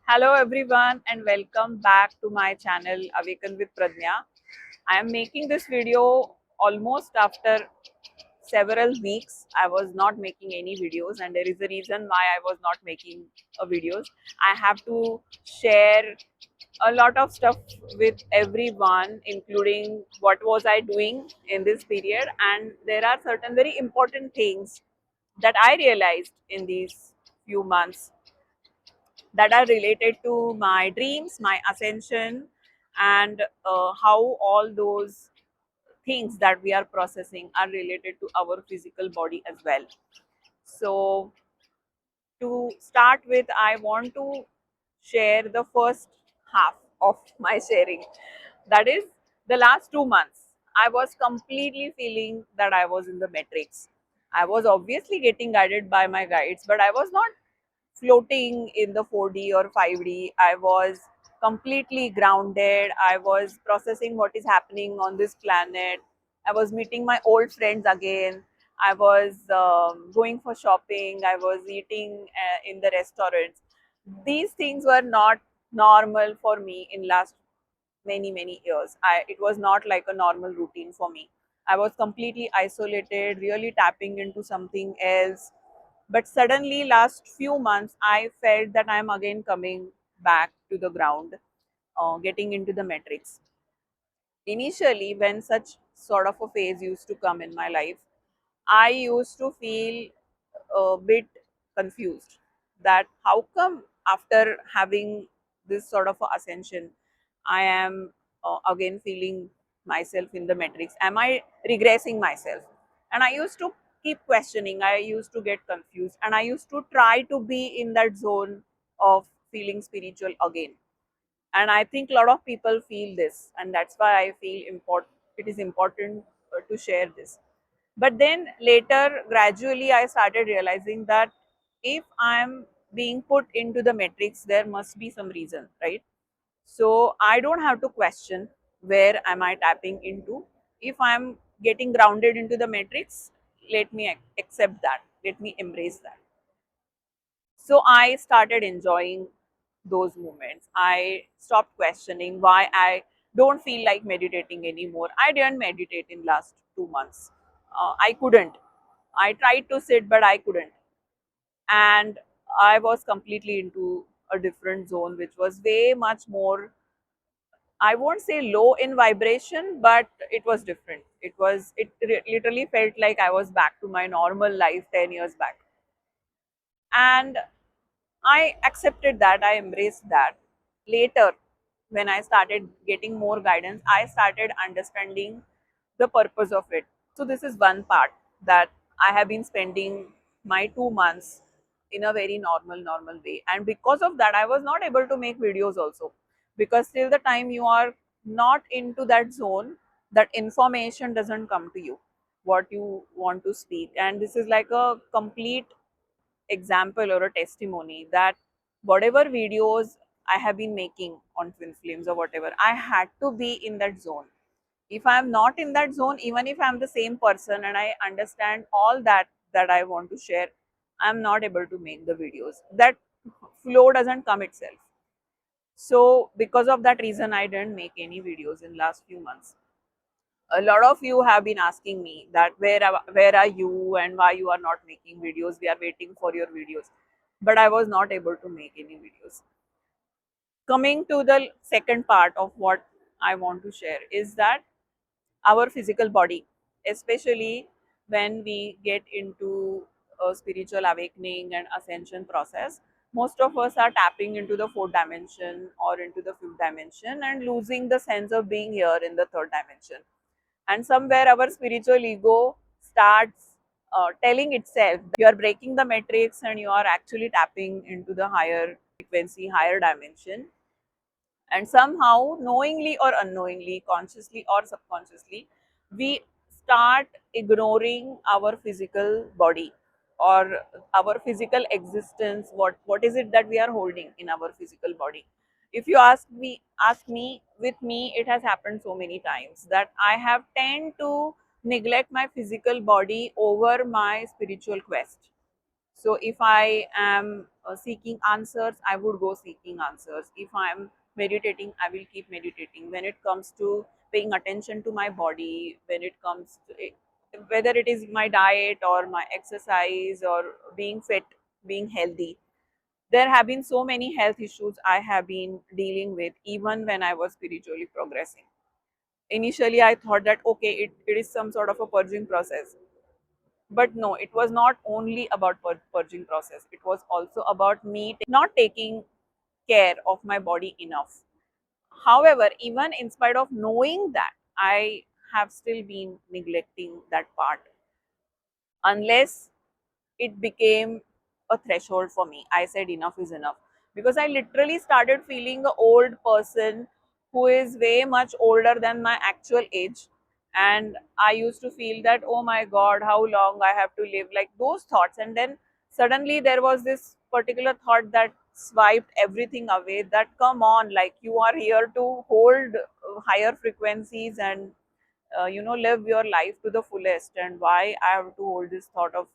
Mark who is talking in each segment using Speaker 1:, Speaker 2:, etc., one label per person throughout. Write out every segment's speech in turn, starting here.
Speaker 1: Hello everyone and welcome back to my channel Awaken with Pradnyaa. I am making this video almost after several weeks. I was not making any videos and there is a reason why I was not making videos. I have to share a lot of stuff with everyone, including what was I doing in this period, and there are certain very important things that I realized in these few months that are related to my dreams, my ascension, and how all those things that we are processing are related to our physical body as well. So, to start with, I want to share the first half of my sharing. That is, the last 2 months, I was completely feeling that I was in the matrix. I was obviously getting guided by my guides, but I was not floating in the 4D or 5D. I was completely grounded. I was processing what is happening on this planet. I was meeting my old friends again. I was going for shopping. I was eating in the restaurants. These things were not normal for me in last many years. It was not like a normal routine for me. I was completely isolated, really tapping into something else. But suddenly, last few months, I felt that I'm again coming back to the ground, getting into the matrix. Initially, when such sort of a phase used to come in my life, I used to feel a bit confused that how come after having this sort of a ascension, I am again feeling myself in the matrix. Am I regressing myself? And I used to keep questioning. I used to get confused, and I used to try to be in that zone of feeling spiritual again. And I think a lot of people feel this, and that's why I feel it is important to share this. But then later, gradually, I started realizing that if I'm being put into the matrix, there must be some reason, right? So I don't have to question where am I tapping into. If I'm getting grounded into the matrix, let me accept that. Let me embrace that. So I started enjoying those moments. I stopped questioning why I don't feel like meditating anymore. I didn't meditate in last 2 months. I couldn't. I tried to sit, but I couldn't. And I was completely into a different zone, which was way much more, I won't say low in vibration, but it was different. Literally felt like I was back to my normal life 10 years back. And I accepted that, I embraced that. Later, when I started getting more guidance, I started understanding the purpose of it. So, this is one part that I have been spending my 2 months in a very normal way. And because of that, I was not able to make videos also. Because till the time you are not into that zone, that information doesn't come to you, what you want to speak. And this is like a complete example or a testimony that whatever videos I have been making on twin flames or whatever, I had to be in that zone. If I'm not in that zone, even if I'm the same person and I understand all that I want to share, I'm not able to make the videos. That flow doesn't come itself. So because of that reason, I didn't make any videos in last few months. A lot of you have been asking me that where are you and why you are not making videos. We are waiting for your videos, but I was not able to make any videos. Coming to the second part of what I want to share is that our physical body, especially when we get into a spiritual awakening and ascension process, most of us are tapping into the fourth dimension or into the fifth dimension and losing the sense of being here in the third dimension. And somewhere our spiritual ego starts telling itself you are breaking the matrix and you are actually tapping into the higher frequency, higher dimension. And somehow, knowingly or unknowingly, consciously or subconsciously, we start ignoring our physical body or our physical existence. What is it that we are holding in our physical body? If you ask me, with me it has happened so many times that I have tend to neglect my physical body over my spiritual quest. So if I am seeking answers, I would go seeking answers. If I am meditating, I will keep meditating. When it comes to paying attention to my body, when it comes to it, whether it is my diet or my exercise or being fit, being healthy, there have been so many health issues I have been dealing with even when I was spiritually progressing. Initially I thought that okay, it is some sort of a purging process, but no, it was not only about purging process, it was also about me not taking care of my body enough. However, even in spite of knowing that, I have still been neglecting that part unless it became a threshold for me. I said enough is enough, because I literally started feeling an old person who is way much older than my actual age. And I used to feel that, oh my God, how long I have to live, like those thoughts. And then suddenly there was this particular thought that swiped everything away, that come on, like you are here to hold higher frequencies and live your life to the fullest, and why I have to hold this thought of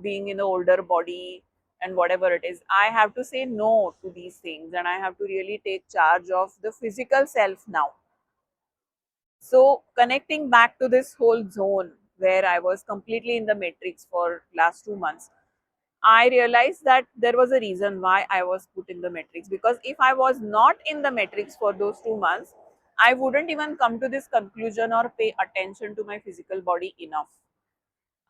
Speaker 1: being in the older body and whatever it is. I have to say no to these things, and I have to really take charge of the physical self now. So connecting back to this whole zone where I was completely in the matrix for last 2 months, I realized that there was a reason why I was put in the matrix. Because if I was not in the matrix for those 2 months, I wouldn't even come to this conclusion or pay attention to my physical body enough.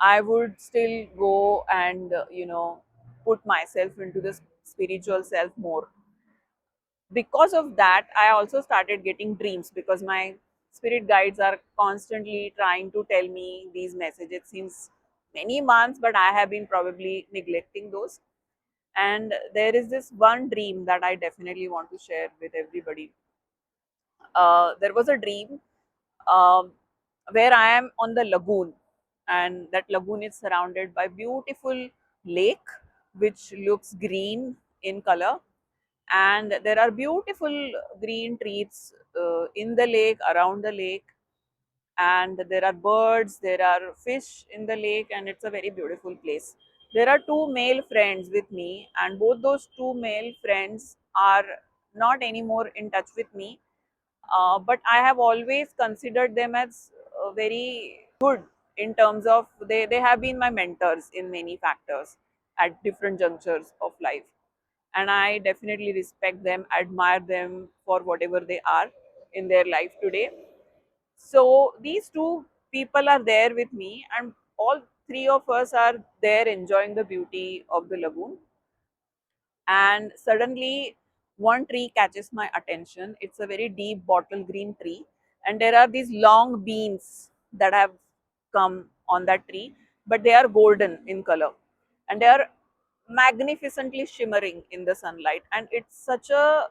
Speaker 1: I would still go and, put myself into the spiritual self more. Because of that, I also started getting dreams, because my spirit guides are constantly trying to tell me these messages since many months, but I have been probably neglecting those. And there is this one dream that I definitely want to share with everybody. There was a dream um, where I am on the lagoon, and that lagoon is surrounded by beautiful lake, which looks green in color, and there are beautiful green trees in the lake, around the lake, and there are birds, there are fish in the lake, and it's a very beautiful place. There are two male friends with me, and both those two male friends are not anymore in touch with me, but I have always considered them as very good in terms of they have been my mentors in many factors at different junctures of life. And I definitely respect them, admire them for whatever they are in their life today. So these two people are there with me, and all three of us are there enjoying the beauty of the lagoon. And suddenly one tree catches my attention. It's a very deep bottle green tree, and there are these long beans that have come on that tree, but they are golden in color, and they are magnificently shimmering in the sunlight, and it's such a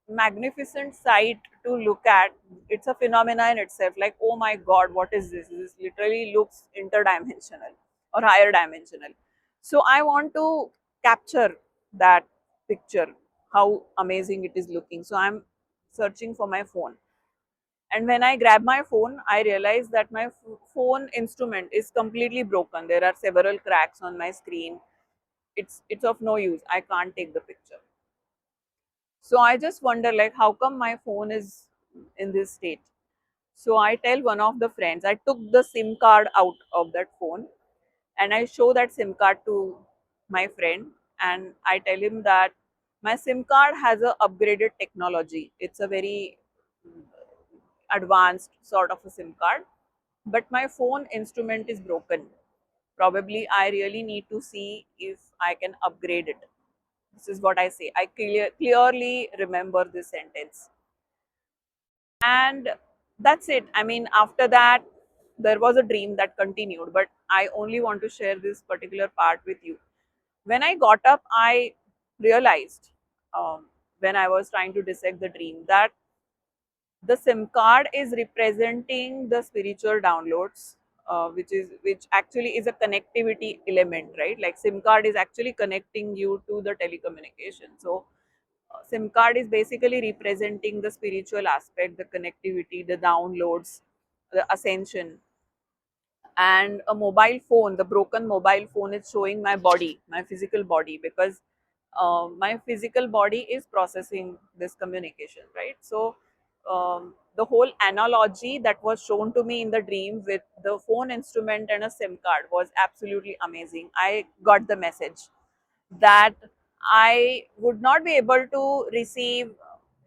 Speaker 1: magnificent sight to look at. It's a phenomena in itself, like, oh my God, what is this? This literally looks interdimensional or higher dimensional. So I want to capture that picture, how amazing it is looking. So I'm searching for my phone, and when I grab my phone, I realize that my phone instrument is completely broken. There are several cracks on my screen. It's of no use. I can't take the picture. So I just wonder, like, how come my phone is in this state? So I tell one of the friends, I took the SIM card out of that phone, and I show that SIM card to my friend, and I tell him that my SIM card has a upgraded technology. It's a very advanced sort of a SIM card, but my phone instrument is broken. Probably I really need to see if I can upgrade it. This is what I say. I clearly remember this sentence. And that's it. I mean, after that, there was a dream that continued, but I only want to share this particular part with you. When I got up, I realized, when I was trying to dissect the dream, that the SIM card is representing the spiritual downloads, which actually is a connectivity element, right? Like SIM card is actually connecting you to the telecommunication. So SIM card is basically representing the spiritual aspect, the connectivity, the downloads, the ascension. and a mobile phone, the broken mobile phone is showing my body, my physical body, because my physical body is processing this communication, right? So the whole analogy that was shown to me in the dream with the phone instrument and a SIM card was absolutely amazing. I got the message that I would not be able to receive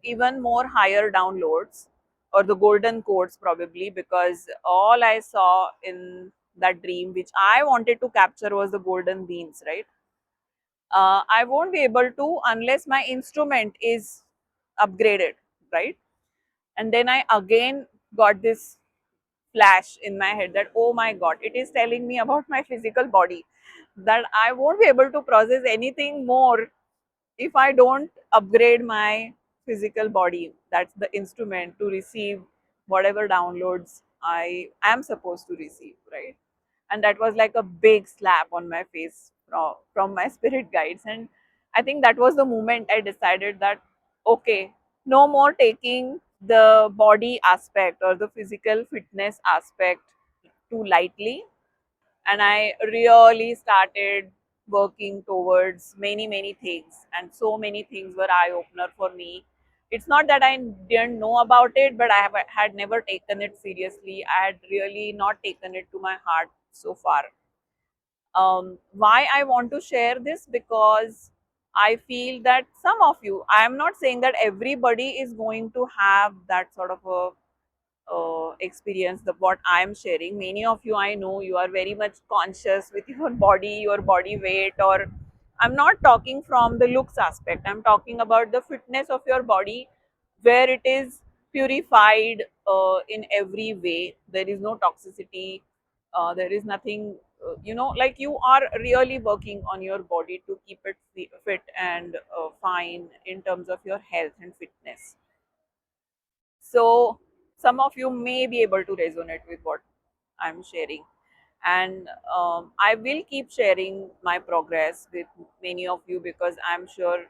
Speaker 1: even more higher downloads or the golden codes, probably, because all I saw in that dream, which I wanted to capture, was the golden beans, right? I won't be able to unless my instrument is upgraded, right? And then I again got this flash in my head that, oh my god, it is telling me about my physical body, that I won't be able to process anything more if I don't upgrade my physical body, that's the instrument to receive whatever downloads I am supposed to receive, right? And that was like a big slap on my face from my spirit guides. And I think that was the moment I decided that, okay, no more taking the body aspect or the physical fitness aspect too lightly, and I really started working towards many things, and so many things were eye opener for me. It's not that I didn't know about it, but had never taken it seriously. I had really not taken it to my heart so far. Why I want to share this? Because I feel that some of you, I am not saying that everybody is going to have that sort of a experience, the what I am sharing. Many of you, I know you are very much conscious with your body weight, or I'm not talking from the looks aspect. I'm talking about the fitness of your body, where it is purified in every way. There is no toxicity. There is nothing. Like you are really working on your body to keep it fit and fine in terms of your health and fitness. So some of you may be able to resonate with what I'm sharing. And I will keep sharing my progress with many of you, because I'm sure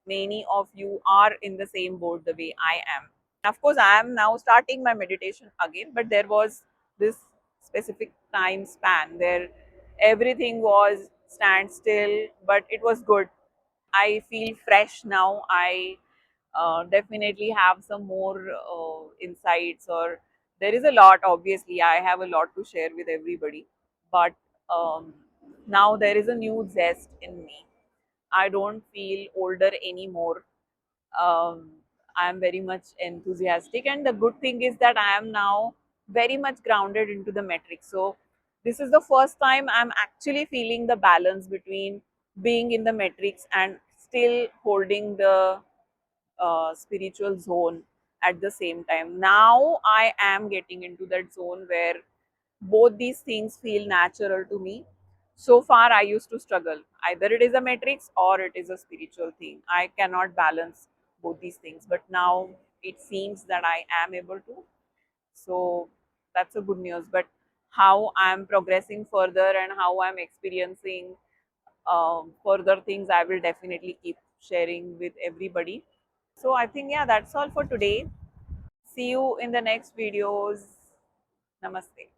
Speaker 1: many of you are in the same boat the way I am. Of course, I am now starting my meditation again, but there was this specific time span where everything was standstill, but it was good. I feel fresh now. I definitely have some more insights, or there is a lot. Obviously, I have a lot to share with everybody, but um, now there is a new zest in me. I don't feel older anymore. um, I am very much enthusiastic, and the good thing is that I am now very much grounded into the metrics. So this is the first time I'm actually feeling the balance between being in the metrics and still holding the spiritual zone at the same time. Now I am getting into that zone where both these things feel natural to me. So far, I used to struggle. Either it is a matrix or it is a spiritual thing. I cannot balance both these things. But now it seems that I am able to. So that's a good news. But how I'm progressing further and how I'm experiencing further things, I will definitely keep sharing with everybody. So I think, yeah, that's all for today. See you in the next videos. Namaste.